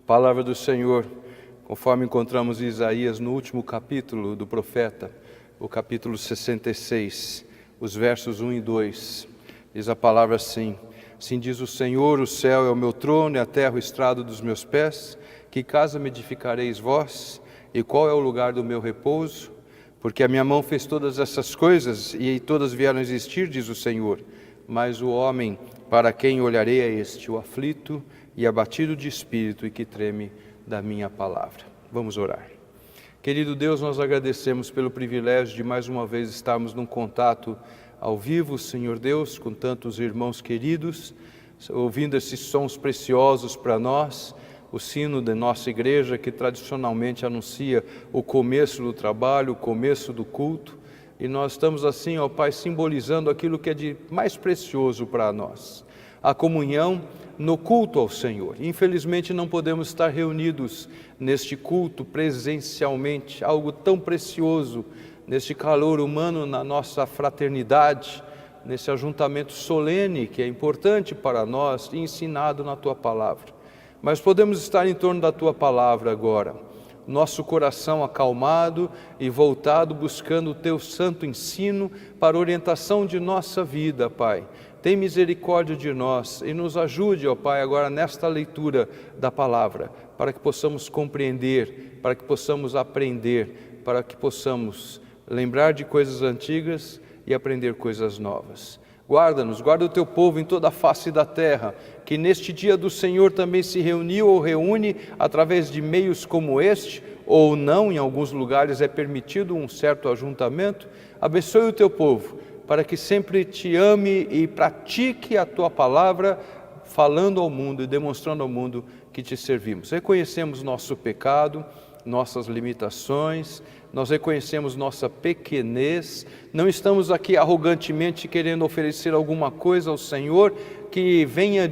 Palavra do Senhor, conforme encontramos em Isaías no último capítulo do profeta, o capítulo 66, os versos 1 e 2. Diz a palavra assim: Assim diz o Senhor, o céu é o meu trono e a terra o estrado dos meus pés. Que casa me edificareis vós? E qual é o lugar do meu repouso? Porque a minha mão fez todas essas coisas e todas vieram a existir, diz o Senhor. Mas o homem para quem olharei é este, o aflito e abatido de espírito e que treme da minha palavra. Vamos orar. Querido Deus, nós agradecemos pelo privilégio de mais uma vez estarmos num contato ao vivo, Senhor Deus, com tantos irmãos queridos, ouvindo esses sons preciosos para nós, o sino da nossa igreja que tradicionalmente anuncia o começo do trabalho, o começo do culto, e nós estamos assim, ó Pai, simbolizando aquilo que é de mais precioso para nós, a comunhão no culto ao Senhor. Infelizmente não podemos estar reunidos neste culto presencialmente, algo tão precioso, neste calor humano na nossa fraternidade, nesse ajuntamento solene que é importante para nós e ensinado na Tua Palavra. Mas podemos estar em torno da Tua Palavra agora, nosso coração acalmado e voltado buscando o Teu santo ensino para orientação de nossa vida, Pai. Tem misericórdia de nós e nos ajude, ó Pai, agora nesta leitura da Palavra, para que possamos compreender, para que possamos aprender, para que possamos lembrar de coisas antigas e aprender coisas novas. Guarda-nos, guarda o Teu povo em toda a face da terra, que neste dia do Senhor também se reuniu ou reúne através de meios como este, ou não, em alguns lugares é permitido um certo ajuntamento. Abençoe o Teu povo, para que sempre Te ame e pratique a Tua palavra, falando ao mundo e demonstrando ao mundo que Te servimos. Reconhecemos nosso pecado, nossas limitações, nós reconhecemos nossa pequenez, não estamos aqui arrogantemente querendo oferecer alguma coisa ao Senhor que venha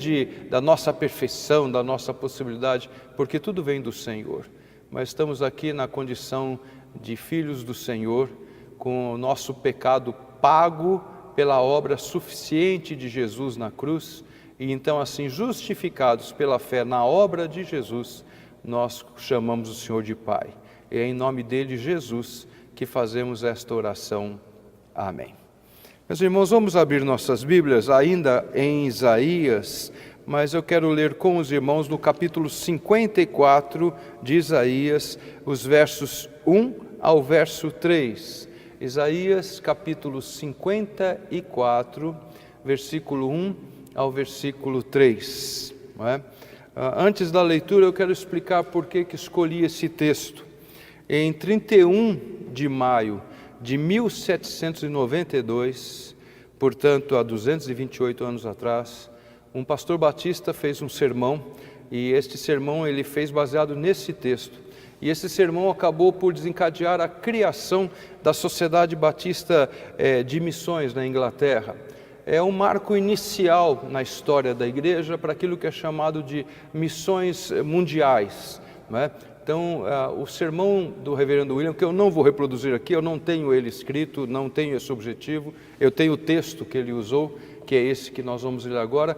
da nossa perfeição, da nossa possibilidade, porque tudo vem do Senhor. Mas estamos aqui na condição de filhos do Senhor, com o nosso pecado pago pela obra suficiente de Jesus na cruz, e então assim justificados pela fé na obra de Jesus, nós chamamos o Senhor de Pai. E é em nome dele, Jesus, que fazemos esta oração. Amém. Meus irmãos, vamos abrir nossas Bíblias ainda em Isaías, mas eu quero ler com os irmãos no capítulo 54 de Isaías, os versos 1 ao verso 3. Isaías, capítulo 54, versículo 1 ao versículo 3. Não é? Antes da leitura, eu quero explicar por que escolhi esse texto. Em 31 de maio de 1792, portanto, há 228 anos atrás, um pastor batista fez um sermão, e este sermão ele fez baseado nesse texto. E esse sermão acabou por desencadear a criação da Sociedade Batista de Missões na Inglaterra. É um marco inicial na história da igreja para aquilo que é chamado de missões mundiais, não é? Então, o sermão do reverendo William, que eu não vou reproduzir aqui, eu não tenho ele escrito, não tenho esse objetivo, eu tenho o texto que ele usou, que é esse que nós vamos ler agora,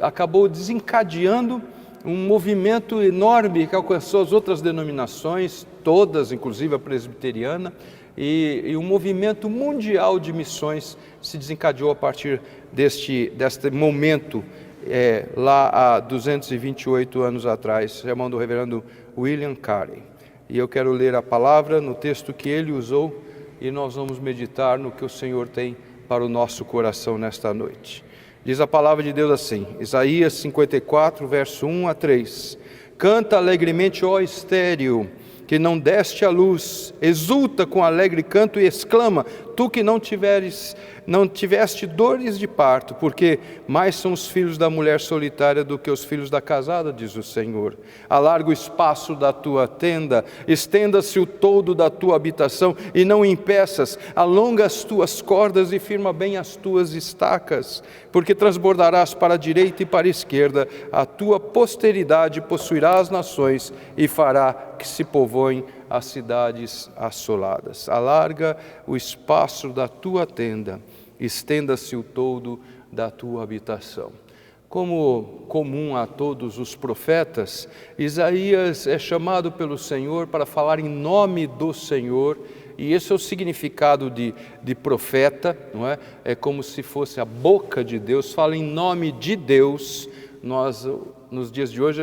acabou desencadeando um movimento enorme que alcançou as outras denominações, todas, inclusive a presbiteriana, e um movimento mundial de missões se desencadeou a partir deste momento, lá há 228 anos atrás, sermão do reverendo William Carey. E eu quero ler a palavra no texto que ele usou e nós vamos meditar no que o Senhor tem para o nosso coração nesta noite. Diz a palavra de Deus assim, Isaías 54, verso 1 a 3. Canta alegremente, ó estéril, que não deste a luz, exulta com alegre canto e exclama, tu que não tiveste dores de parto, porque mais são os filhos da mulher solitária do que os filhos da casada, diz o Senhor. Alarga o espaço da tua tenda, estenda-se o toldo da tua habitação e não impeças, alonga as tuas cordas e firma bem as tuas estacas, porque transbordarás para a direita e para a esquerda, a tua posteridade possuirá as nações e fará que se povoem as cidades assoladas. Alarga o espaço da tua tenda, estenda-se o toldo da tua habitação. Como comum a todos os profetas, Isaías é chamado pelo Senhor para falar em nome do Senhor, e esse é o significado de profeta, não é? É como se fosse a boca de Deus, fala em nome de Deus. Nós, nos dias de hoje,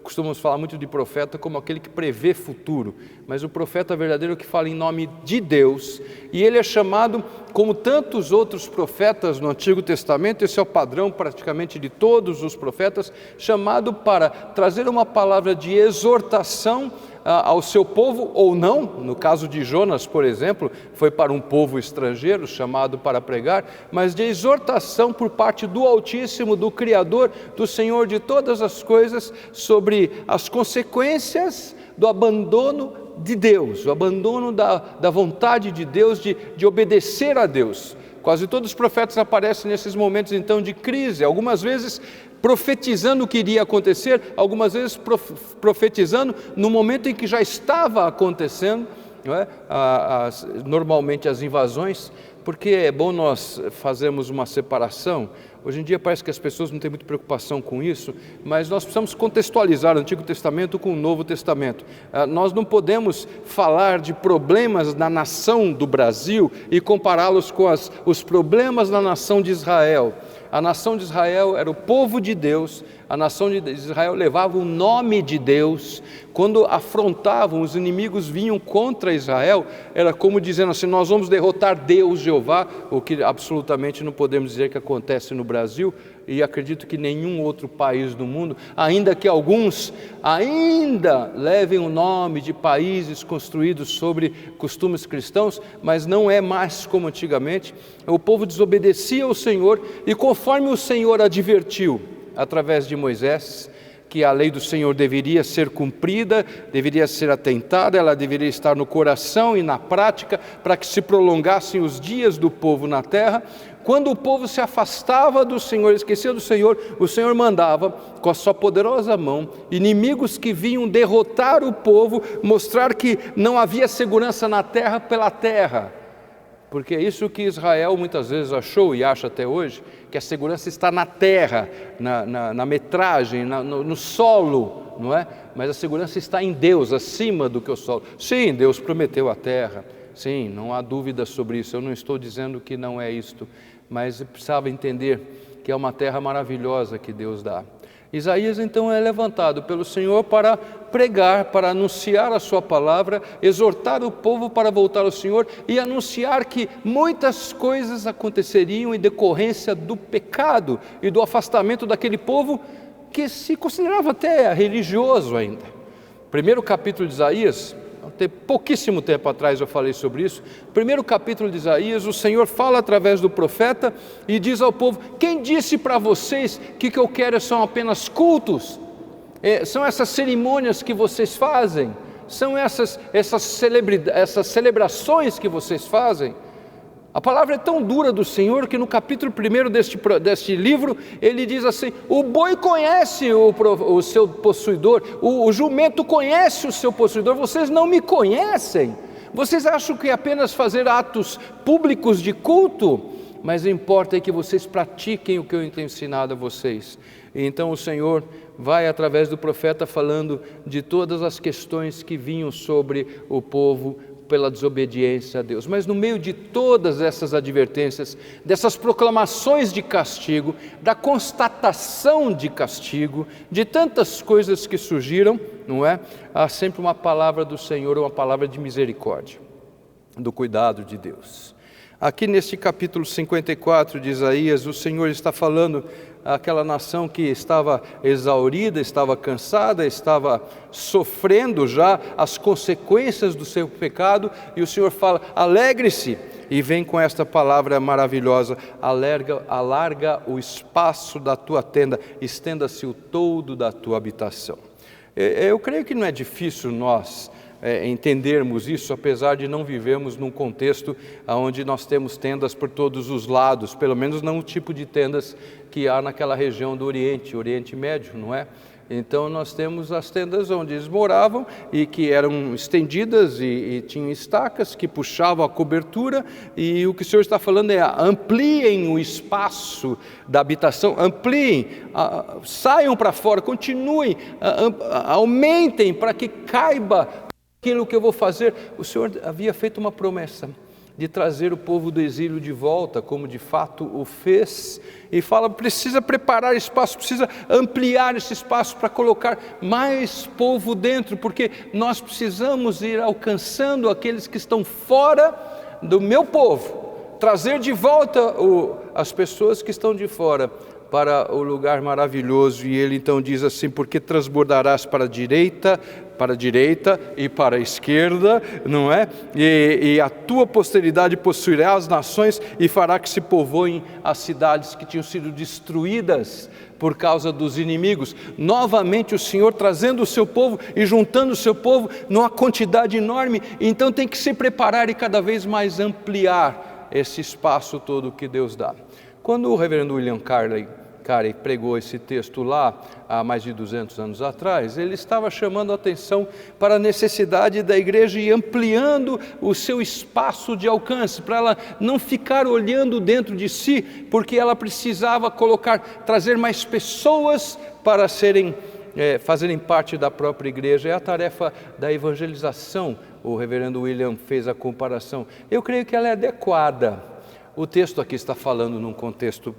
costumamos falar muito de profeta como aquele que prevê futuro, mas o profeta verdadeiro é o que fala em nome de Deus, e ele é chamado, como tantos outros profetas no Antigo Testamento, esse é o padrão praticamente de todos os profetas, chamado para trazer uma palavra de exortação ao seu povo, ou não. No caso de Jonas, por exemplo, foi para um povo estrangeiro chamado para pregar, mas de exortação por parte do Altíssimo, do Criador, do Senhor de todas as coisas, sobre as consequências do abandono de Deus, o abandono da vontade de Deus, de obedecer a Deus. Quase todos os profetas aparecem nesses momentos então de crise, algumas vezes profetizando o que iria acontecer, algumas vezes profetizando no momento em que já estava acontecendo, não é? Normalmente as invasões, porque é bom nós fazermos uma separação. Hoje em dia parece que as pessoas não têm muita preocupação com isso, mas nós precisamos contextualizar o Antigo Testamento com o Novo Testamento. Nós não podemos falar de problemas na nação do Brasil e compará-los com os problemas na nação de Israel. A nação de Israel era o povo de Deus, a nação de Israel levava o nome de Deus. Quando afrontavam, os inimigos vinham contra Israel, era como dizendo assim: nós vamos derrotar Deus, Jeová, o que absolutamente não podemos dizer que acontece no Brasil, e acredito que nenhum outro país do mundo, ainda que alguns ainda levem o nome de países construídos sobre costumes cristãos, mas não é mais como antigamente. O povo desobedecia ao Senhor, e conforme o Senhor advertiu através de Moisés que a lei do Senhor deveria ser cumprida, deveria ser atentada, ela deveria estar no coração e na prática, para que se prolongassem os dias do povo na terra. Quando o povo se afastava do Senhor, esquecia do Senhor, o Senhor mandava, com a sua poderosa mão, inimigos que vinham derrotar o povo, mostrar que não havia segurança na terra pela terra. Porque é isso que Israel muitas vezes achou e acha até hoje, que a segurança está na terra, na metragem, no solo, não é? Mas a segurança está em Deus, acima do que o solo. Sim, Deus prometeu a terra, sim, não há dúvida sobre isso, eu não estou dizendo que não é isto, mas precisava entender que é uma terra maravilhosa que Deus dá. Isaías então é levantado pelo Senhor para pregar, para anunciar a sua palavra, exortar o povo para voltar ao Senhor e anunciar que muitas coisas aconteceriam em decorrência do pecado e do afastamento daquele povo que se considerava até religioso ainda. Primeiro capítulo de Isaías, pouquíssimo tempo atrás eu falei sobre isso. Primeiro capítulo de Isaías, o Senhor fala através do profeta e diz ao povo: quem disse para vocês que o que eu quero são apenas cultos? São essas cerimônias que vocês fazem? São essas celebrações que vocês fazem? A palavra é tão dura do Senhor que no capítulo 1 deste livro, ele diz assim: o boi conhece o seu possuidor, o jumento conhece o seu possuidor, vocês não me conhecem. Vocês acham que é apenas fazer atos públicos de culto? Mas importa é que vocês pratiquem o que eu tenho ensinado a vocês. E então o Senhor vai através do profeta falando de todas as questões que vinham sobre o povo pela desobediência a Deus. Mas no meio de todas essas advertências, dessas proclamações de castigo, da constatação de castigo, de tantas coisas que surgiram, não é? Há sempre uma palavra do Senhor, uma palavra de misericórdia, do cuidado de Deus. Aqui neste capítulo 54 de Isaías, o Senhor está falando àquela nação que estava exaurida, estava cansada, estava sofrendo já as consequências do seu pecado, e o Senhor fala: alegre-se, e vem com esta palavra maravilhosa: alarga o espaço da tua tenda, estenda-se o toldo da tua habitação. Eu creio que não é difícil nós entendermos isso, apesar de não vivermos num contexto onde nós temos tendas por todos os lados, pelo menos não o tipo de tendas que há naquela região do Oriente Médio, não é? Então nós temos as tendas onde eles moravam e que eram estendidas e tinham estacas que puxavam a cobertura, e o que o Senhor está falando é: ampliem o espaço da habitação, ampliem, saiam para fora, continuem, aumentem para que caiba aquilo que eu vou fazer. O Senhor havia feito uma promessa de trazer o povo do exílio de volta, como de fato o fez, e fala: precisa preparar espaço, precisa ampliar esse espaço para colocar mais povo dentro, porque nós precisamos ir alcançando aqueles que estão fora do meu povo, trazer de volta as pessoas que estão de fora para o lugar maravilhoso. E ele então diz assim: porque transbordarás para a direita e para a esquerda, não é? E a tua posteridade possuirá as nações e fará que se povoem as cidades que tinham sido destruídas por causa dos inimigos. Novamente o Senhor trazendo o seu povo e juntando o seu povo numa quantidade enorme. Então tem que se preparar e cada vez mais ampliar esse espaço todo que Deus dá. Quando o reverendo William Carey pregou esse texto lá há mais de 200 anos atrás, ele estava chamando a atenção para a necessidade da igreja ir ampliando o seu espaço de alcance, para ela não ficar olhando dentro de si, porque ela precisava trazer mais pessoas para fazerem parte da própria igreja. É a tarefa da evangelização. O reverendo William fez a comparação. Eu creio que ela é adequada. O texto aqui está falando num contexto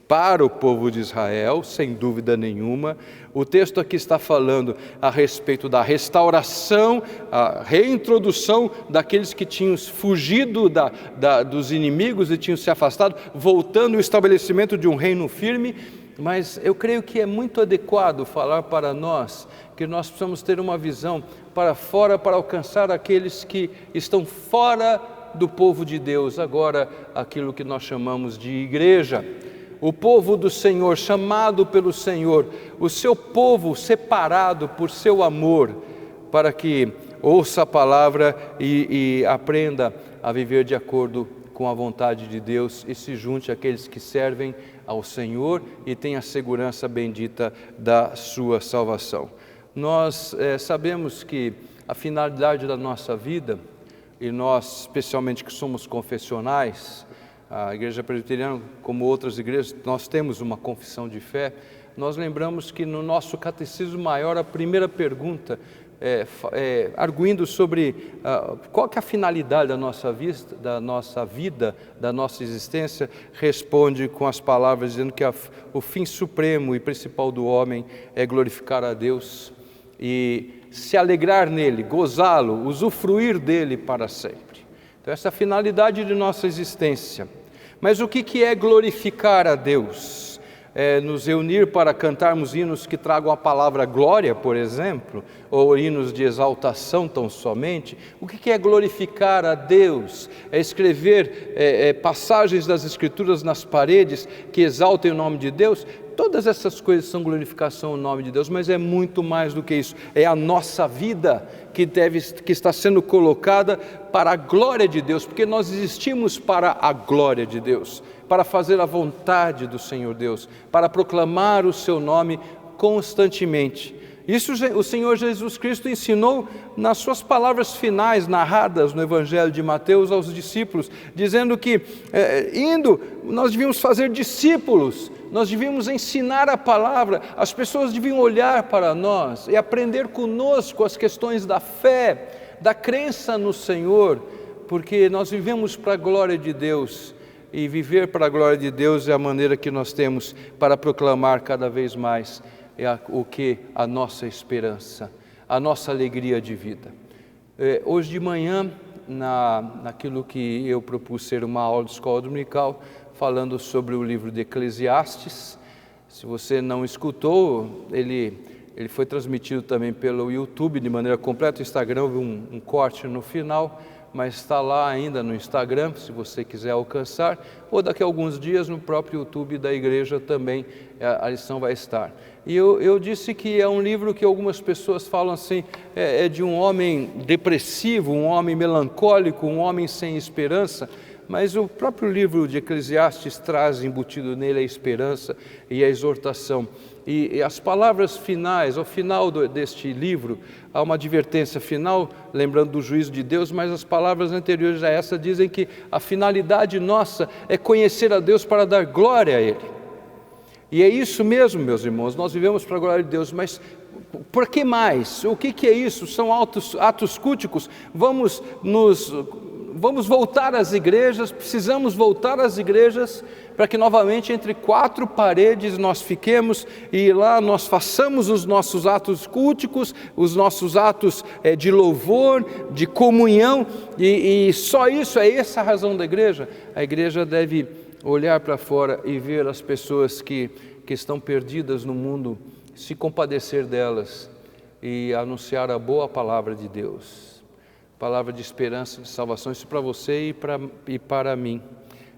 para o povo de Israel, sem dúvida nenhuma. O texto aqui está falando a respeito da restauração, a reintrodução daqueles que tinham fugido dos inimigos e tinham se afastado, voltando ao estabelecimento de um reino firme. Mas eu creio que é muito adequado falar para nós que nós precisamos ter uma visão para fora, para alcançar aqueles que estão fora do povo de Deus, agora aquilo que nós chamamos de igreja. O povo do Senhor, chamado pelo Senhor, o seu povo separado por seu amor, para que ouça a palavra e aprenda a viver de acordo com a vontade de Deus e se junte àqueles que servem ao Senhor e tenha a segurança bendita da sua salvação. Nós sabemos que a finalidade da nossa vida, e nós especialmente que somos confessionais, a Igreja Presbiteriana, como outras igrejas, nós temos uma confissão de fé. Nós lembramos que no nosso catecismo maior, a primeira pergunta, arguindo sobre qual que é a finalidade da nossa vida, da nossa existência, responde com as palavras dizendo que o fim supremo e principal do homem é glorificar a Deus e se alegrar nele, gozá-lo, usufruir dele para sempre. Então essa é a finalidade de nossa existência. Mas o que é glorificar a Deus? É nos reunir para cantarmos hinos que tragam a palavra glória, por exemplo, ou hinos de exaltação tão somente? O que é glorificar a Deus? É escrever passagens das Escrituras nas paredes que exaltem o nome de Deus? Todas essas coisas são glorificação ao nome de Deus, mas é muito mais do que isso. É a nossa vida que está sendo colocada para a glória de Deus, porque nós existimos para a glória de Deus, para fazer a vontade do Senhor Deus, para proclamar o seu nome constantemente. Isso o Senhor Jesus Cristo ensinou nas suas palavras finais, narradas no Evangelho de Mateus aos discípulos, dizendo que nós devíamos fazer discípulos, nós devíamos ensinar a palavra, as pessoas deviam olhar para nós e aprender conosco as questões da fé, da crença no Senhor, porque nós vivemos para a glória de Deus, e viver para a glória de Deus é a maneira que nós temos para proclamar cada vez mais a nossa esperança, a nossa alegria de vida. Hoje de manhã, naquilo que eu propus ser uma aula de escola dominical, falando sobre o livro de Eclesiastes. Se você não escutou, ele foi transmitido também pelo YouTube de maneira completa. O Instagram houve um corte no final, mas está lá ainda no Instagram, se você quiser alcançar, ou daqui a alguns dias no próprio YouTube da igreja também a lição vai estar. E eu disse que é um livro que algumas pessoas falam assim, é de um homem depressivo, um homem melancólico, um homem sem esperança, mas o próprio livro de Eclesiastes traz embutido nele a esperança e a exortação. E as palavras finais, ao final deste livro, há uma advertência final, lembrando do juízo de Deus, mas as palavras anteriores a essa dizem que a finalidade nossa é conhecer a Deus para dar glória a Ele. E é isso mesmo, meus irmãos, nós vivemos para a glória de Deus, mas por que mais? O que é isso? São atos culticos? Vamos voltar às igrejas, precisamos voltar às igrejas para que novamente entre quatro paredes nós fiquemos e lá nós façamos os nossos atos culticos, os nossos atos de louvor, de comunhão, e só isso, é essa a razão da igreja. A igreja deve olhar para fora e ver as pessoas que estão perdidas no mundo, se compadecer delas e anunciar a boa palavra de Deus, palavra de esperança, de salvação. Isso para você e para mim.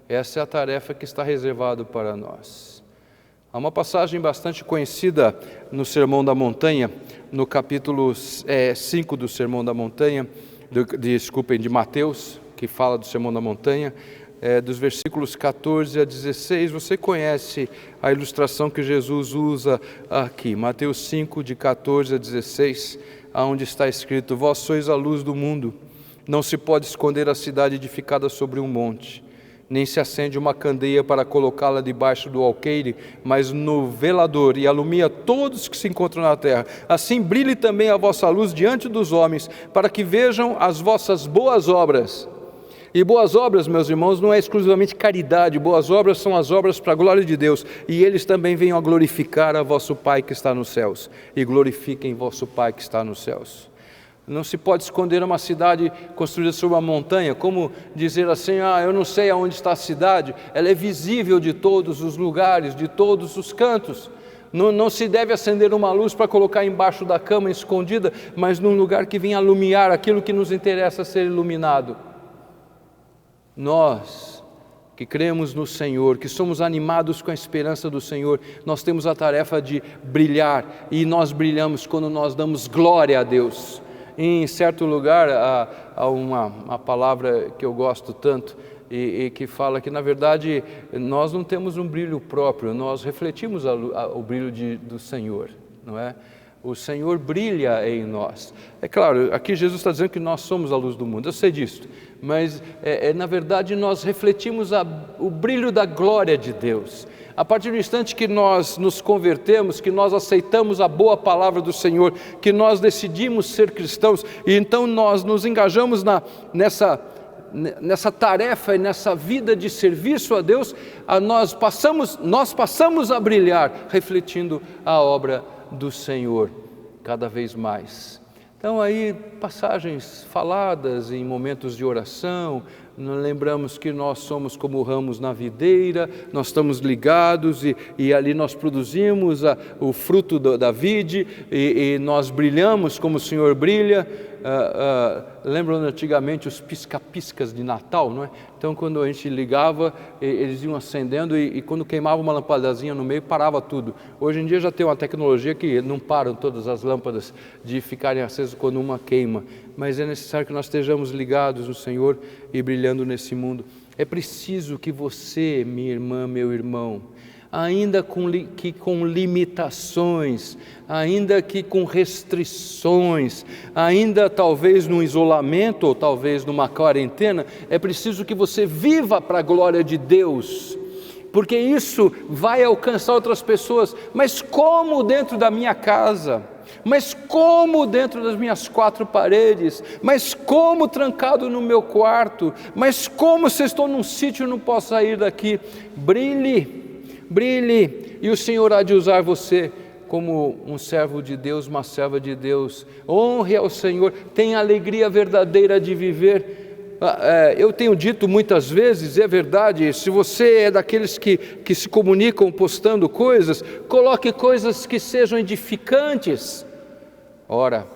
Essa é a tarefa que está reservada para nós. Há uma passagem bastante conhecida no Sermão da Montanha, no capítulo 5 do Sermão da Montanha, de Mateus, que fala do Sermão da Montanha, dos versículos 14 a 16, você conhece a ilustração que Jesus usa aqui, Mateus 5, de 14 a 16, onde está escrito: vós sois a luz do mundo, não se pode esconder a cidade edificada sobre um monte, nem se acende uma candeia para colocá-la debaixo do alqueire, mas no velador, e alumia todos que se encontram na terra. Assim brilhe também a vossa luz diante dos homens, para que vejam as vossas boas obras. E boas obras, meus irmãos, não é exclusivamente caridade, boas obras são as obras para a glória de Deus, e eles também venham a glorificar a vosso Pai que está nos céus, e glorifiquem vosso Pai que está nos céus. Não se pode esconder uma cidade construída sobre uma montanha, como dizer assim, eu não sei aonde está a cidade, ela é visível de todos os lugares, de todos os cantos. Não se deve acender uma luz para colocar embaixo da cama escondida, mas num lugar que venha iluminar aquilo que nos interessa ser iluminado. Nós que cremos no Senhor, que somos animados com a esperança do Senhor, nós temos a tarefa de brilhar, e nós brilhamos quando nós damos glória a Deus. Em certo lugar há uma palavra que eu gosto tanto e que fala que na verdade nós não temos um brilho próprio, nós refletimos o brilho do Senhor, não é? O Senhor brilha em nós. É claro, aqui Jesus está dizendo que nós somos a luz do mundo, eu sei disso, mas na verdade nós refletimos o brilho da glória de Deus. A partir do instante que nós nos convertemos, que nós aceitamos a boa palavra do Senhor, que nós decidimos ser cristãos, e então nós nos engajamos nessa tarefa e nessa vida de serviço a Deus, nós passamos a brilhar, refletindo a obra do Senhor cada vez mais. Então aí passagens faladas em momentos de oração, lembramos que nós somos como ramos na videira, nós estamos ligados e ali nós produzimos o fruto da vide e nós brilhamos como o Senhor brilha. Lembram antigamente os pisca-piscas de Natal, não é? Então quando a gente ligava, eles iam acendendo e quando queimava uma lampadazinha no meio, parava tudo. Hoje em dia já tem uma tecnologia que não param todas as lâmpadas de ficarem acesas quando uma queima, mas é necessário que nós estejamos ligados no Senhor e brilhando nesse mundo. É preciso que você, minha irmã, meu irmão, ainda que com limitações, ainda que com restrições, ainda talvez num isolamento ou talvez numa quarentena, é preciso que você viva para a glória de Deus, porque isso vai alcançar outras pessoas. Mas como dentro da minha casa? Mas como dentro das minhas quatro paredes? Mas como trancado no meu quarto? Mas como se estou num sítio e não posso sair daqui? Brilhe, e o Senhor há de usar você como um servo de Deus, uma serva de Deus. Honre ao Senhor, tenha alegria verdadeira de viver. Eu tenho dito muitas vezes, é verdade, se você é daqueles que se comunicam postando coisas, coloque coisas que sejam edificantes. Ora,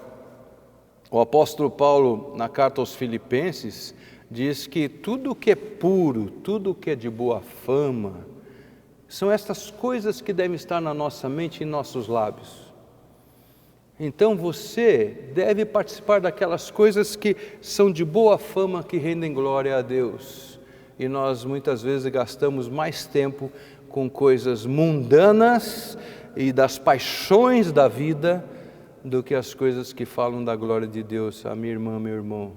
o apóstolo Paulo, na carta aos Filipenses, diz que tudo que é puro, tudo que é de boa fama, são estas coisas que devem estar na nossa mente e em nossos lábios. Então você deve participar daquelas coisas que são de boa fama, que rendem glória a Deus. e nós muitas vezes gastamos mais tempo com coisas mundanas e das paixões da vida do que as coisas que falam da glória de Deus. A minha irmã, meu irmão,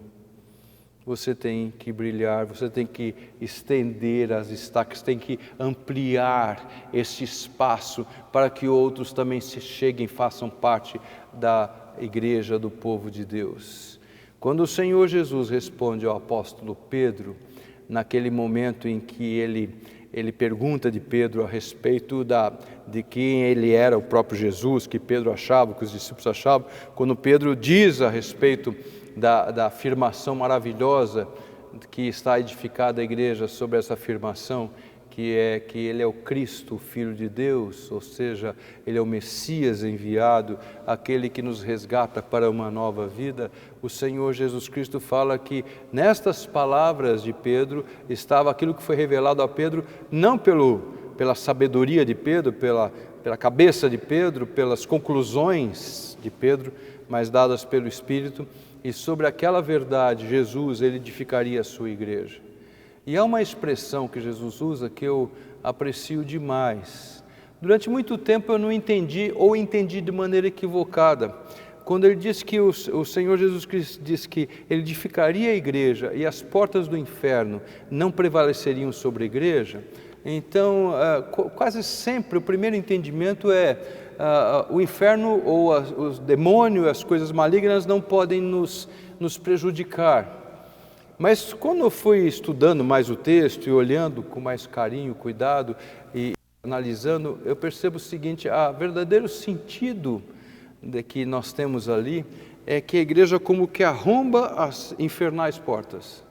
você tem que brilhar, você tem que estender as estacas, tem que ampliar esse espaço para que outros também se cheguem, façam parte da igreja do povo de Deus. Quando o Senhor Jesus responde ao apóstolo Pedro, naquele momento em que ele pergunta de Pedro a respeito de quem ele era, o próprio Jesus, que Pedro achava, que os discípulos achavam, quando Pedro diz a respeito da afirmação maravilhosa que está edificada a igreja sobre essa afirmação, que é que ele é o Cristo, o Filho de Deus, ou seja, ele é o Messias enviado, aquele que nos resgata para uma nova vida. O Senhor Jesus Cristo fala que nestas palavras de Pedro estava aquilo que foi revelado a Pedro, não pela sabedoria de Pedro, pela cabeça de Pedro, pelas conclusões de Pedro, mas dadas pelo Espírito, e sobre aquela verdade Jesus, ele edificaria a sua igreja. E há uma expressão que Jesus usa que eu aprecio demais. Durante muito tempo eu não entendi, ou entendi de maneira equivocada. Quando ele diz que o Senhor Jesus Cristo diz que ele edificaria a igreja e as portas do inferno não prevaleceriam sobre a igreja, então quase sempre o primeiro entendimento é o inferno ou os demônios, as coisas malignas não podem nos prejudicar. Mas quando eu fui estudando mais o texto e olhando com mais carinho, cuidado e analisando, eu percebo o seguinte: o verdadeiro sentido que nós temos ali é que a igreja como que arromba as infernais portas.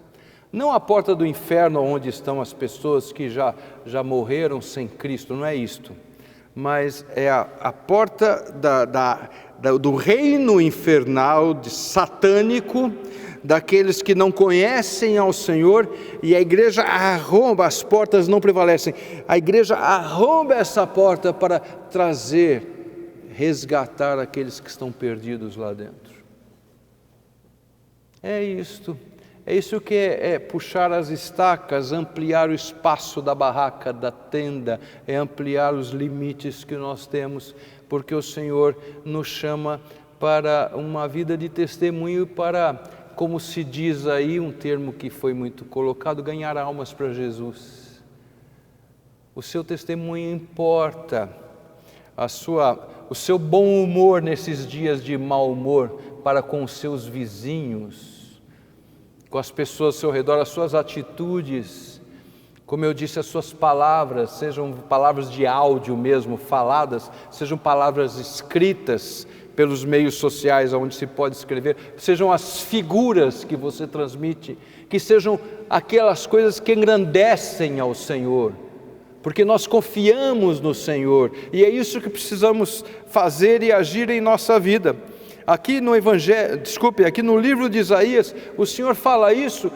Não a porta do inferno onde estão as pessoas que já morreram sem Cristo, não é isto. Mas é a porta do reino infernal, satânico, daqueles que não conhecem ao Senhor, e a igreja arromba, as portas não prevalecem, a igreja arromba essa porta para resgatar aqueles que estão perdidos lá dentro. É isso que é puxar as estacas, ampliar o espaço da barraca, da tenda, é ampliar os limites que nós temos, porque o Senhor nos chama para uma vida de testemunho, para, como se diz aí, um termo que foi muito colocado, ganhar almas para Jesus. O seu testemunho importa, o seu bom humor nesses dias de mau humor para com os seus vizinhos, com as pessoas ao seu redor, as suas atitudes, como eu disse, as suas palavras, sejam palavras de áudio mesmo, faladas, sejam palavras escritas pelos meios sociais onde se pode escrever, sejam as figuras que você transmite, que sejam aquelas coisas que engrandecem ao Senhor, porque nós confiamos no Senhor, e é isso que precisamos fazer e agir em nossa vida. Aqui no livro de Isaías, o Senhor fala isso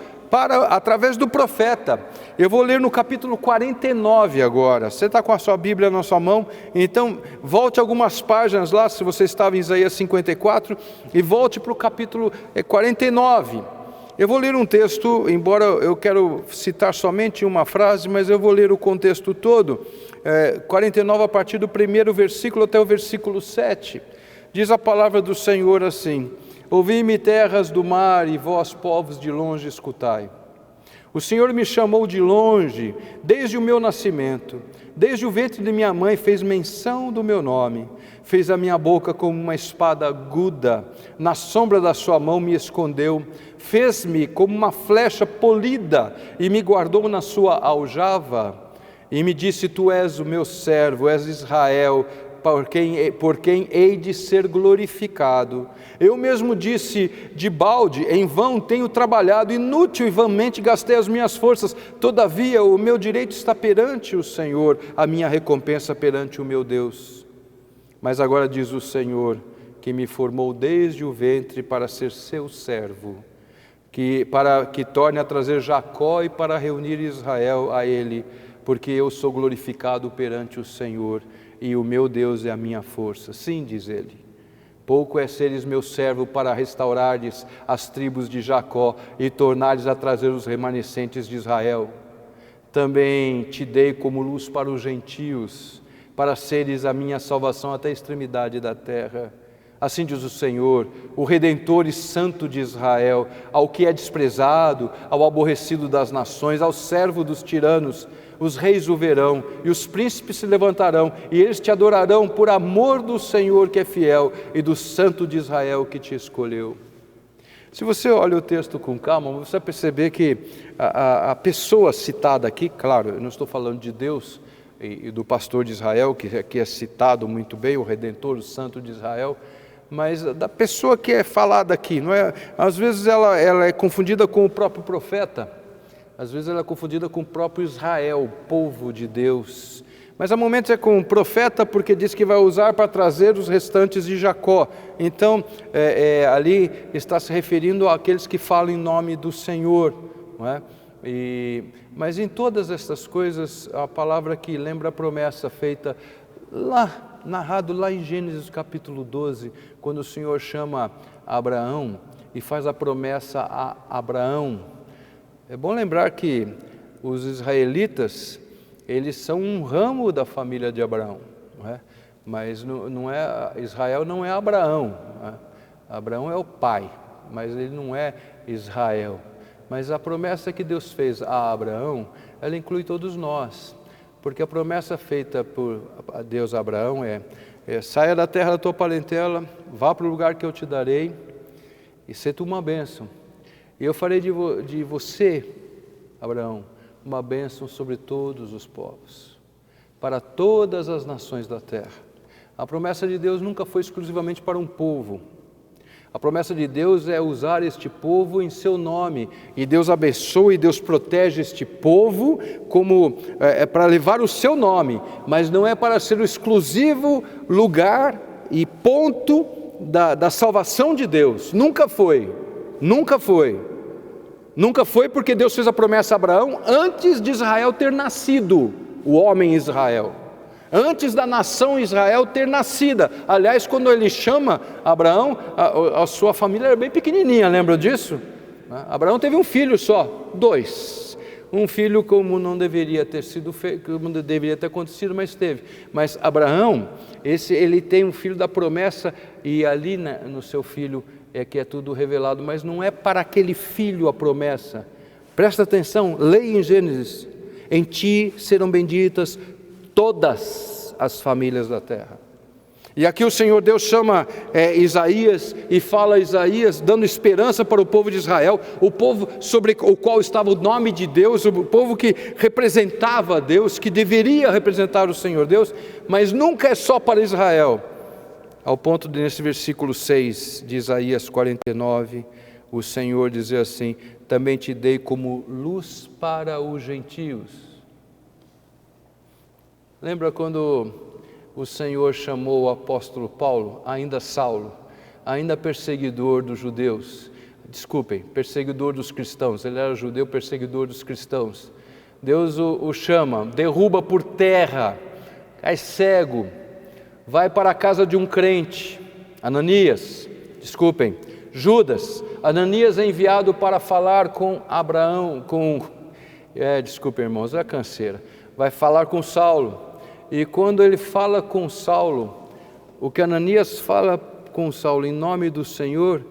através do profeta. Eu vou ler no capítulo 49 agora. Você está com a sua Bíblia na sua mão? Então volte algumas páginas lá, se você estava em Isaías 54, e volte para o capítulo 49. Eu vou ler um texto, embora eu quero citar somente uma frase, mas eu vou ler o contexto todo. 49 a partir do primeiro versículo até o versículo 7. Diz a palavra do Senhor assim: ouvi-me terras do mar, e vós povos de longe escutai. O Senhor me chamou de longe, desde o meu nascimento, desde o ventre de minha mãe fez menção do meu nome, fez a minha boca como uma espada aguda, na sombra da sua mão me escondeu, fez-me como uma flecha polida, e me guardou na sua aljava, e me disse: tu és o meu servo, és Israel, por quem hei de ser glorificado. Eu mesmo disse de balde, em vão tenho trabalhado, inútil e vãmente gastei as minhas forças, todavia o meu direito está perante o Senhor, a minha recompensa perante o meu Deus. Mas agora diz o Senhor, que me formou desde o ventre para ser seu servo, para que torne a trazer Jacó e para reunir Israel a ele, porque eu sou glorificado perante o Senhor, e o meu Deus é a minha força. Sim, diz ele, pouco é seres meu servo para restaurares as tribos de Jacó e tornares a trazer os remanescentes de Israel. também te dei como luz para os gentios, para seres a minha salvação até a extremidade da terra. Assim diz o Senhor, o Redentor e Santo de Israel, ao que é desprezado, ao aborrecido das nações, ao servo dos tiranos. Os reis o verão e os príncipes se levantarão, e eles te adorarão por amor do Senhor que é fiel e do Santo de Israel que te escolheu. Se você olha o texto com calma, você vai perceber que a pessoa citada aqui, claro, eu não estou falando de Deus e do pastor de Israel, que aqui é citado muito bem, o Redentor, o Santo de Israel, mas da pessoa que é falada aqui, não é? Às vezes ela é confundida com o próprio profeta, às vezes ela é confundida com o próprio Israel, o povo de Deus. Mas há momentos é com o profeta, porque diz que vai usar para trazer os restantes de Jacó. Então, ali está se referindo àqueles que falam em nome do Senhor, não é? Mas em todas essas coisas, a palavra que lembra a promessa feita lá, narrado lá em Gênesis capítulo 12, quando o Senhor chama Abraão e faz a promessa a Abraão. É bom lembrar que os israelitas, eles são um ramo da família de Abraão, não é? Mas Israel não é Abraão, não é? Abraão é o pai, mas ele não é Israel. Mas a promessa que Deus fez a Abraão, ela inclui todos nós, porque a promessa feita por Deus a Abraão saia da terra da tua parentela, vá para o lugar que eu te darei, e ser tu uma bênção. E eu farei de você, Abraão, uma bênção sobre todos os povos, para todas as nações da terra. A promessa de Deus nunca foi exclusivamente para um povo. A promessa de Deus é usar este povo em seu nome, e Deus abençoa e Deus protege este povo como para levar o seu nome, mas não é para ser o exclusivo lugar e ponto da salvação de Deus. Nunca foi, nunca foi. Nunca foi, porque Deus fez a promessa a Abraão antes de Israel ter nascido, o homem Israel. Antes da nação Israel ter nascido. Aliás, quando ele chama Abraão, a sua família era bem pequenininha, lembra disso? Abraão teve um filho só, 2. Um filho como não deveria ter sido feito, como deveria ter acontecido, mas teve. Mas Abraão, ele tem um filho da promessa, e ali no seu filho que é tudo revelado, mas não é para aquele filho a promessa. Presta atenção, leia em Gênesis: em ti serão benditas todas as famílias da terra. E aqui o Senhor Deus chama Isaías e fala a Isaías, dando esperança para o povo de Israel, o povo sobre o qual estava o nome de Deus, o povo que representava Deus, que deveria representar o Senhor Deus, mas nunca é só para Israel. Ao ponto de, nesse versículo 6 de Isaías 49, o Senhor dizer assim: também te dei como luz para os gentios. Lembra quando o Senhor chamou o apóstolo Paulo, ainda Saulo, ainda perseguidor dos judeus, perseguidor dos cristãos, ele era judeu, perseguidor dos cristãos. Deus o chama, derruba por terra, cai cego, vai para a casa de um crente, Judas. Ananias é enviado para falar com Abraão, irmãos, é canseira. Vai falar com Saulo, e quando ele fala com Saulo, o que Ananias fala com Saulo em nome do Senhor,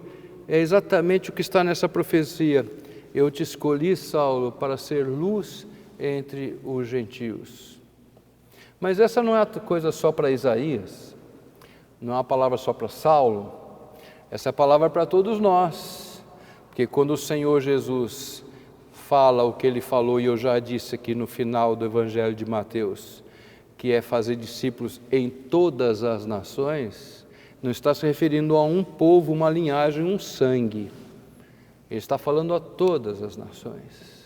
é exatamente o que está nessa profecia: eu te escolhi, Saulo, para ser luz entre os gentios. Mas essa não é a coisa só para Isaías, não é uma palavra só para Saulo, essa é a palavra para todos nós, porque quando o Senhor Jesus fala o que Ele falou, e eu já disse aqui no final do Evangelho de Mateus, que é fazer discípulos em todas as nações, não está se referindo a um povo, uma linhagem, um sangue, Ele está falando a todas as nações.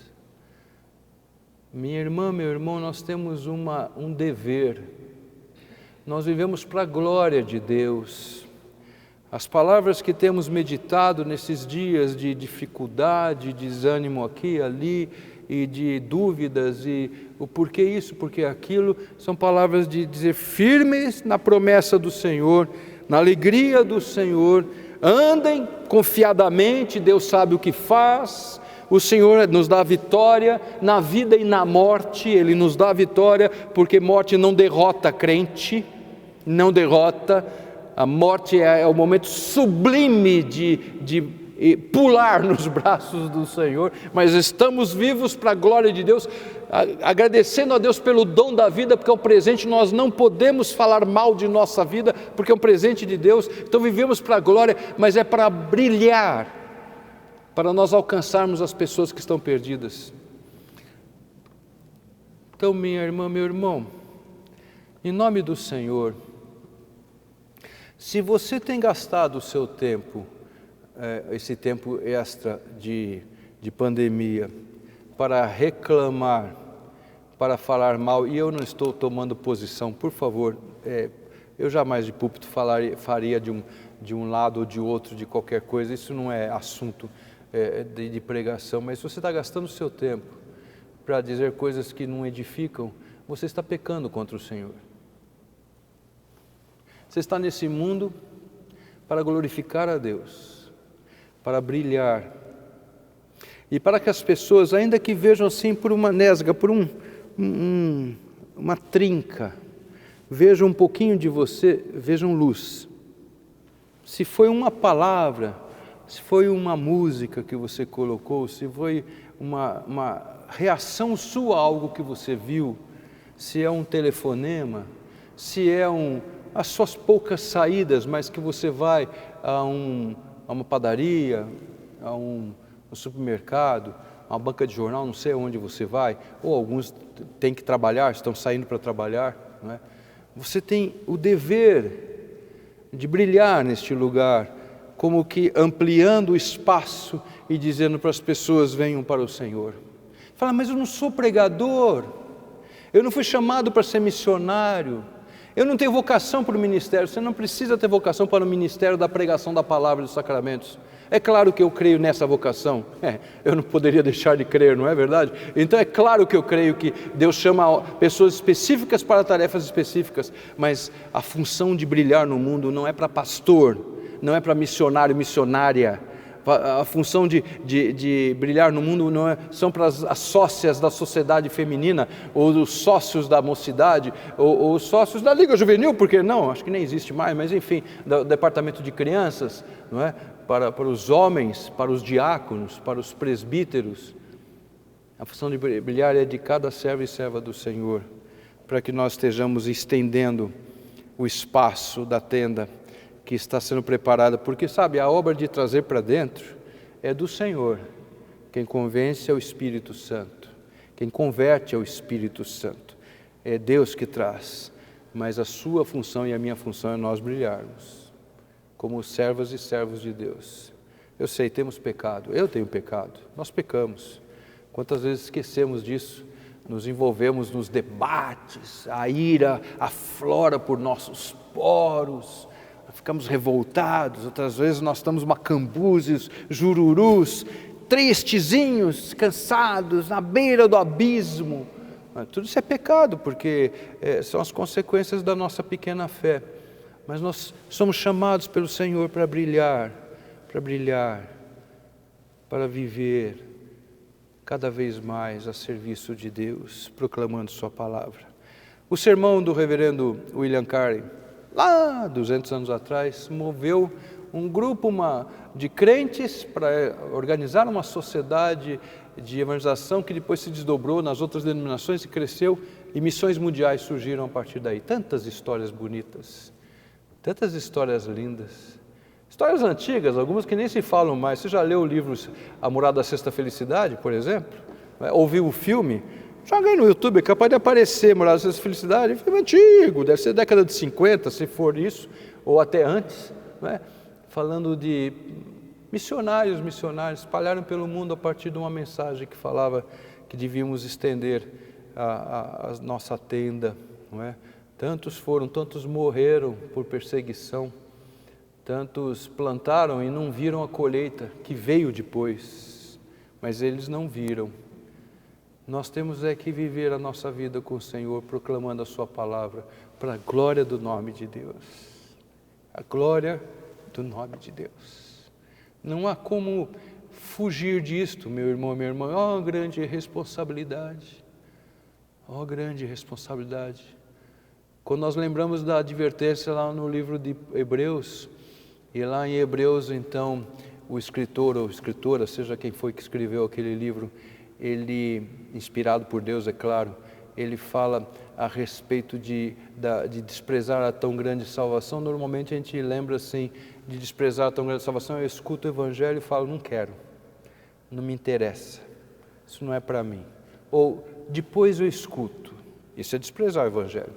Minha irmã, meu irmão, nós temos um dever, nós vivemos para a glória de Deus. As palavras que temos meditado nesses dias de dificuldade, de desânimo aqui e ali, e de dúvidas, e o porquê isso, porquê aquilo, são palavras de dizer firmes na promessa do Senhor, na alegria do Senhor. Andem confiadamente, Deus sabe o que faz, O Senhor nos dá vitória na vida e na morte. Ele nos dá vitória porque morte não derrota crente, não derrota. A morte é o momento sublime de pular nos braços do Senhor, mas estamos vivos para a glória de Deus, agradecendo a Deus pelo dom da vida, porque é um presente. Nós não podemos falar mal de nossa vida, porque é um presente de Deus. Então vivemos para a glória, mas é para brilhar, para nós alcançarmos as pessoas que estão perdidas. Então, minha irmã, meu irmão, em nome do Senhor, se você tem gastado o seu tempo, esse tempo extra de pandemia, para reclamar, para falar mal, e eu não estou tomando posição, por favor, eu jamais de púlpito faria de um lado ou de outro, de qualquer coisa. Isso não é assunto de pregação, mas se você está gastando o seu tempo para dizer coisas que não edificam, você está pecando contra o Senhor. Você está nesse mundo para glorificar a Deus, para brilhar, e para que as pessoas, ainda que vejam assim por uma nesga, por uma trinca, vejam um pouquinho de você, vejam luz. Se foi uma palavra, se foi uma música que você colocou, se foi uma reação sua a algo que você viu, se é um telefonema, se é as suas poucas saídas, mas que você vai a uma padaria, a um supermercado, a uma banca de jornal, não sei aonde você vai, ou alguns têm que trabalhar, estão saindo para trabalhar, não é? Você tem o dever de brilhar neste lugar, como que ampliando o espaço e dizendo para as pessoas: venham para o Senhor. Fala, mas eu não sou pregador, eu não fui chamado para ser missionário, eu não tenho vocação para o ministério. Você não precisa ter vocação para o ministério da pregação da palavra e dos sacramentos. É claro que eu creio nessa vocação, eu não poderia deixar de crer, não é verdade? Então é claro que eu creio que Deus chama pessoas específicas para tarefas específicas, mas a função de brilhar no mundo não é para pastor, não é para missionário, missionária. A função de brilhar no mundo não são para as sócias da sociedade feminina, ou os sócios da mocidade, ou os sócios da Liga Juvenil, porque não, acho que nem existe mais, mas enfim, do departamento de crianças, não é? Para os homens, para os diáconos, para os presbíteros. A função de brilhar é de cada servo e serva do Senhor, para que nós estejamos estendendo o espaço da tenda que está sendo preparada, porque sabe, a obra de trazer para dentro é do Senhor. Quem convence é o Espírito Santo, quem converte é o Espírito Santo, é Deus que traz, mas a sua função e a minha função é nós brilharmos como servas e servos de Deus. Eu sei, temos pecado, eu tenho pecado, nós pecamos. Quantas vezes esquecemos disso, nos envolvemos nos debates, a ira aflora por nossos poros, ficamos revoltados. Outras vezes nós estamos macambuzes, jururus, tristezinhos, cansados, na beira do abismo. Tudo isso é pecado, porque são as consequências da nossa pequena fé. Mas nós somos chamados pelo Senhor para brilhar, para viver cada vez mais a serviço de Deus, proclamando sua palavra. O sermão do reverendo William Carey, lá 200 anos atrás, moveu um grupo de crentes para organizar uma sociedade de evangelização que depois se desdobrou nas outras denominações e cresceu, e missões mundiais surgiram a partir daí. Tantas histórias bonitas, tantas histórias lindas, histórias antigas, algumas que nem se falam mais. Você já leu o livro A Morada da Sexta Felicidade, por exemplo? Ouviu o filme? Joga aí no YouTube, é capaz de aparecer Morada da Sexta Felicidade. É um filme antigo, deve ser década de 50, se for isso, ou até antes, não é? Falando de missionários espalharam pelo mundo a partir de uma mensagem que falava que devíamos estender a nossa tenda, não é? Tantos morreram por perseguição, tantos plantaram e não viram a colheita que veio depois, mas eles não viram. Nós temos que viver a nossa vida com o Senhor, proclamando a sua palavra, para a glória do nome de Deus. A glória do nome de Deus. Não há como fugir disto, meu irmão, minha irmã. Oh, grande responsabilidade. Oh, grande responsabilidade. Quando nós lembramos da advertência lá no livro de Hebreus, e lá em Hebreus, então, o escritor ou escritora, seja quem foi que escreveu aquele livro, ele, inspirado por Deus, é claro, ele fala a respeito de desprezar a tão grande salvação. Normalmente a gente lembra assim, de desprezar a tão grande salvação, eu escuto o Evangelho e falo, não quero, não me interessa, isso não é para mim. Ou, depois eu escuto, isso é desprezar o Evangelho.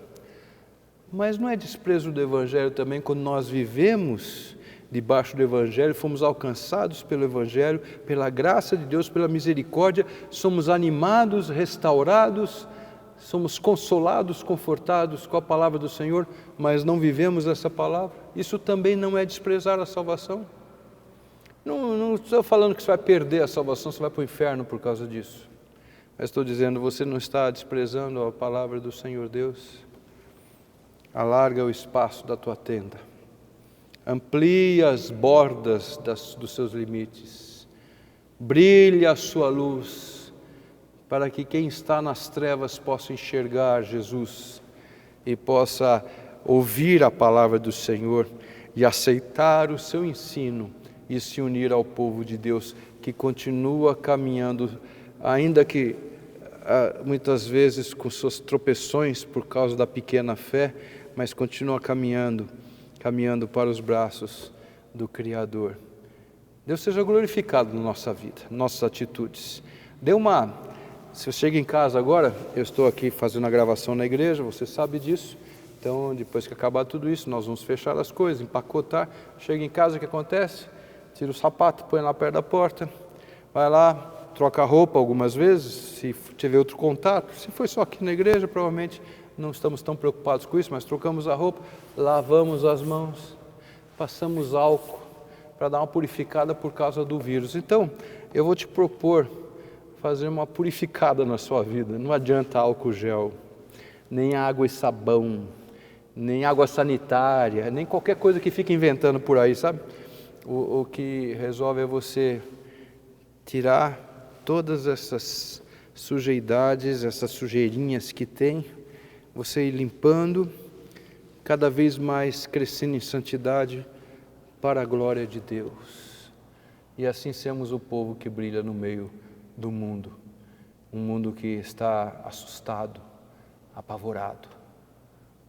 Mas não é desprezo do Evangelho também quando nós vivemos debaixo do Evangelho, fomos alcançados pelo Evangelho, pela graça de Deus, pela misericórdia, somos animados, restaurados, somos consolados, confortados com a palavra do Senhor, mas não vivemos essa palavra. Isso também não é desprezar a salvação. Não estou falando que você vai perder a salvação, você vai para o inferno por causa disso. Mas estou dizendo, você não está desprezando a palavra do Senhor Deus. Alarga o espaço da tua tenda. Amplie as bordas dos seus limites. Brilhe a sua luz, para que quem está nas trevas possa enxergar Jesus e possa ouvir a palavra do Senhor e aceitar o seu ensino e se unir ao povo de Deus que continua caminhando, ainda que muitas vezes com suas tropeções por causa da pequena fé, mas continua caminhando para os braços do Criador. Deus seja glorificado na nossa vida, nossas atitudes. Se você chega em casa agora, eu estou aqui fazendo a gravação na igreja, você sabe disso. Então, depois que acabar tudo isso, nós vamos fechar as coisas, empacotar. Chega em casa, o que acontece? Tira o sapato, põe lá perto da porta, vai lá, troca a roupa algumas vezes, se tiver outro contato. Se foi só aqui na igreja, provavelmente não estamos tão preocupados com isso, mas trocamos a roupa, lavamos as mãos, passamos álcool para dar uma purificada por causa do vírus. Então, eu vou te propor fazer uma purificada na sua vida. Não adianta álcool gel, nem água e sabão, nem água sanitária, nem qualquer coisa que fique inventando por aí, sabe? O que resolve é você tirar todas essas sujeidades, essas sujeirinhas que tem, você ir limpando, cada vez mais crescendo em santidade para a glória de Deus. E assim sermos o povo que brilha no meio do mundo, um mundo que está assustado, apavorado,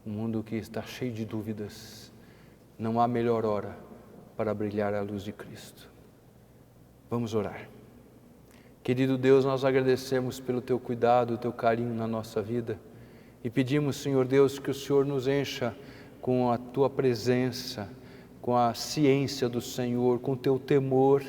um mundo que está cheio de dúvidas. Não há melhor hora para brilhar a luz de Cristo. Vamos orar. Querido Deus, nós agradecemos pelo Teu cuidado, o Teu carinho na nossa vida e pedimos, Senhor Deus, que o Senhor nos encha com a Tua presença, com a ciência do Senhor, com o Teu temor,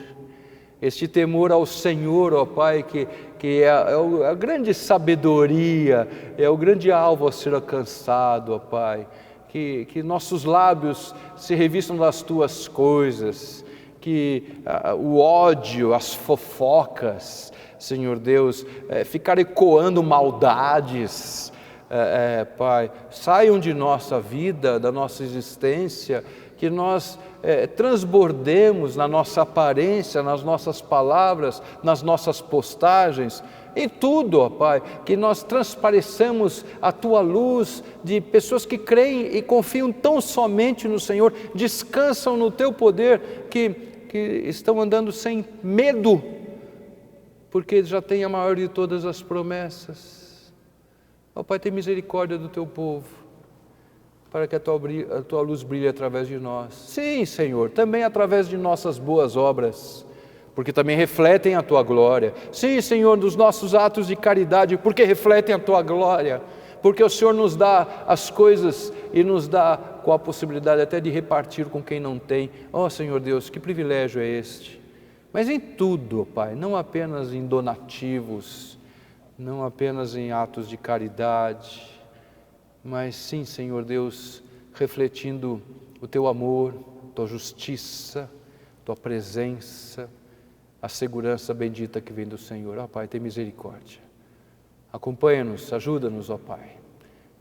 este temor ao Senhor, ó Pai, que é a grande sabedoria, é o grande alvo a ser alcançado, ó Pai, que nossos lábios se revistam das Tuas coisas, que o ódio, as fofocas, Senhor Deus, ficar ecoando maldades, Pai, saiam de nossa vida, da nossa existência, que nós transbordemos na nossa aparência, nas nossas palavras, nas nossas postagens, em tudo, ó Pai, que nós transpareçamos a Tua luz de pessoas que creem e confiam tão somente no Senhor, descansam no Teu poder, que estão andando sem medo, porque já tem a maior de todas as promessas. Ó Pai, tem misericórdia do Teu povo, para que a tua luz brilhe através de nós. Sim, Senhor, também através de nossas boas obras, porque também refletem a Tua glória. Sim, Senhor, dos nossos atos de caridade, porque refletem a Tua glória, porque o Senhor nos dá as coisas e nos dá com a possibilidade até de repartir com quem não tem. Oh, Senhor Deus, que privilégio é este! Mas em tudo, Pai, não apenas em donativos, não apenas em atos de caridade, mas sim, Senhor Deus, refletindo o Teu amor, Tua justiça, Tua presença, a segurança bendita que vem do Senhor. Ó Pai, tem misericórdia. Acompanha-nos, ajuda-nos, ó Pai.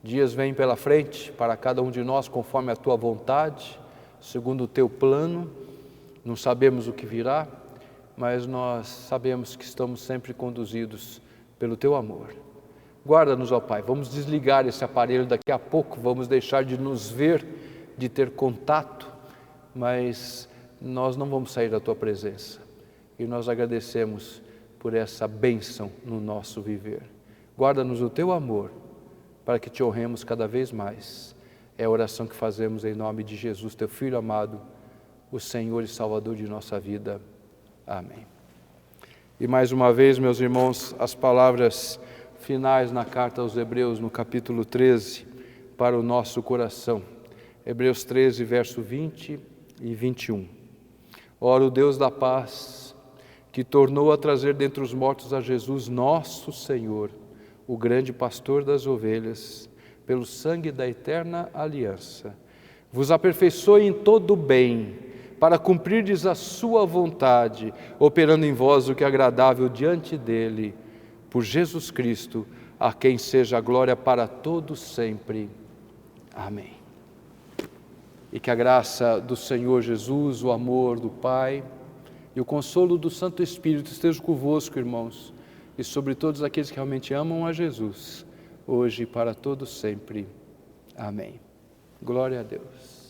Dias vêm pela frente para cada um de nós conforme a Tua vontade, segundo o Teu plano. Não sabemos o que virá, mas nós sabemos que estamos sempre conduzidos pelo Teu amor. Guarda-nos, ó Pai, vamos desligar esse aparelho daqui a pouco, vamos deixar de nos ver, de ter contato, mas nós não vamos sair da Tua presença. E nós agradecemos por essa bênção no nosso viver. Guarda-nos o Teu amor, para que Te honremos cada vez mais. É a oração que fazemos em nome de Jesus, Teu Filho amado, o Senhor e Salvador de nossa vida. Amém. E mais uma vez, meus irmãos, as palavras finais na carta aos Hebreus, no capítulo 13, para o nosso coração. Hebreus 13, verso 20 e 21. Ora, o Deus da paz, que tornou a trazer dentre os mortos a Jesus, nosso Senhor, o grande pastor das ovelhas, pelo sangue da eterna aliança, vos aperfeiçoe em todo o bem, para cumprirdes a sua vontade, operando em vós o que é agradável diante dele, por Jesus Cristo, a quem seja a glória para todos sempre. Amém. E que a graça do Senhor Jesus, o amor do Pai e o consolo do Santo Espírito estejam convosco, irmãos, e sobre todos aqueles que realmente amam a Jesus, hoje e para todos sempre. Amém. Glória a Deus.